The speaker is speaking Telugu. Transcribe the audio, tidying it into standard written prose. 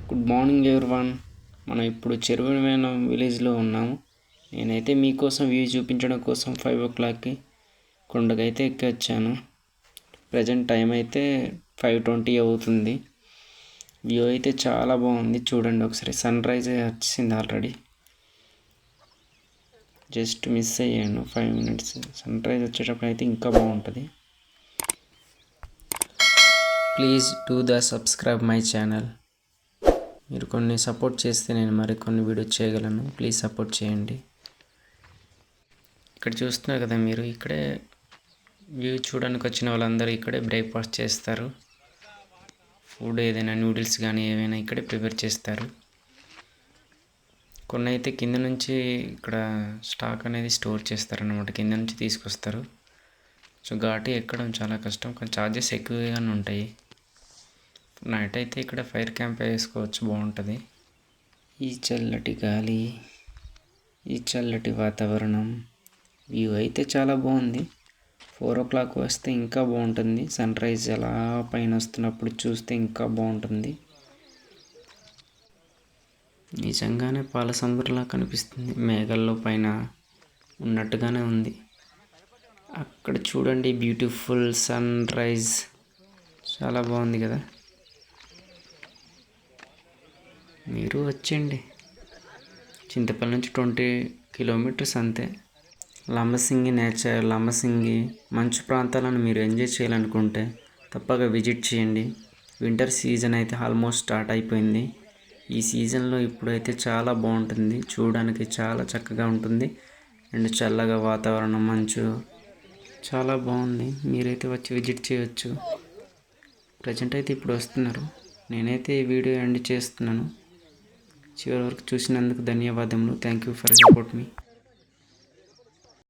Good morning everyone. మనం ఇప్పుడు చెరువుమైన విలేజ్లో ఉన్నాము. నేనైతే మీకోసం వ్యూ చూపించడం కోసం 5 o'clockకి కొండకైతే ఎక్కి వచ్చాను. ప్రజెంట్ టైం అయితే 5:20 అవుతుంది. వ్యూ అయితే చాలా బాగుంది, చూడండి ఒకసారి. సన్ రైజ్ వచ్చింది ఆల్రెడీ, జస్ట్ మిస్ అయ్యాను 5 minutes. సన్ రైజ్ వచ్చేటప్పుడు అయితే ఇంకా బాగుంటుంది. Please do the subscribe my channel. మీరు కొన్ని సపోర్ట్ చేస్తే నేను మరికొన్ని వీడియో చేయగలను. ప్లీజ్ సపోర్ట్ చేయండి. ఇక్కడ చూస్తున్నారు కదా మీరు, ఇక్కడే వ్యూ చూడడానికి వచ్చిన వాళ్ళందరూ ఇక్కడే బ్రేక్ఫాస్ట్ చేస్తారు. ఫుడ్ ఏదైనా నూడిల్స్ కానీ ఏవైనా ఇక్కడే ప్రిపేర్ చేస్తారు. కొన్ని అయితే కింద నుంచి ఇక్కడ స్టాక్ అనేది స్టోర్ చేస్తారన్నమాట, కింద నుంచి తీసుకొస్తారు. సో ఘాటి ఎక్కడం చాలా కష్టం, కొంచెం ఛార్జెస్ ఎక్కువగానే ఉంటాయి. నైట్ అయితే ఇక్కడ ఫైర్ క్యాంప్ వేసుకోవచ్చు, బాగుంటుంది. ఈ చల్లటి గాలి, ఈ చల్లటి వాతావరణం, వ్యూ అయితే చాలా బాగుంది. 4 o'clock వస్తే ఇంకా బాగుంటుంది. సన్ రైజ్ అలా పైన వస్తున్నప్పుడు చూస్తే ఇంకా బాగుంటుంది. నిజంగానే పాల సంబరలా కనిపిస్తుంది, మేఘాల్లో పైన ఉన్నట్టుగానే ఉంది. అక్కడ చూడండి, బ్యూటిఫుల్ సన్ రైజ్, చాలా బాగుంది కదా. మీరు వచ్చేయండి. చింతపల్లి నుంచి 20 kilometers అంతే. లంబసింగి నేచర్, లంబసింగి మంచు ప్రాంతాలను మీరు ఎంజాయ్ చేయాలనుకుంటే తప్పక విజిట్ చేయండి. వింటర్ సీజన్ అయితే ఆల్మోస్ట్ స్టార్ట్ అయిపోయింది. ఈ సీజన్లో ఇప్పుడైతే చాలా బాగుంటుంది, చూడడానికి చాలా చక్కగా ఉంటుంది. అండ్ చల్లగా వాతావరణం, మంచు చాలా బాగుంది. మీరైతే వచ్చి విజిట్ చేయవచ్చు. ప్రజెంట్ అయితే ఇప్పుడు వస్తున్నారు. నేనైతే ఈ వీడియో ఎండ్ చేస్తున్నాను. చివరి వరకు చూసినందుకు ధన్యవాదములు. Thank you for support me.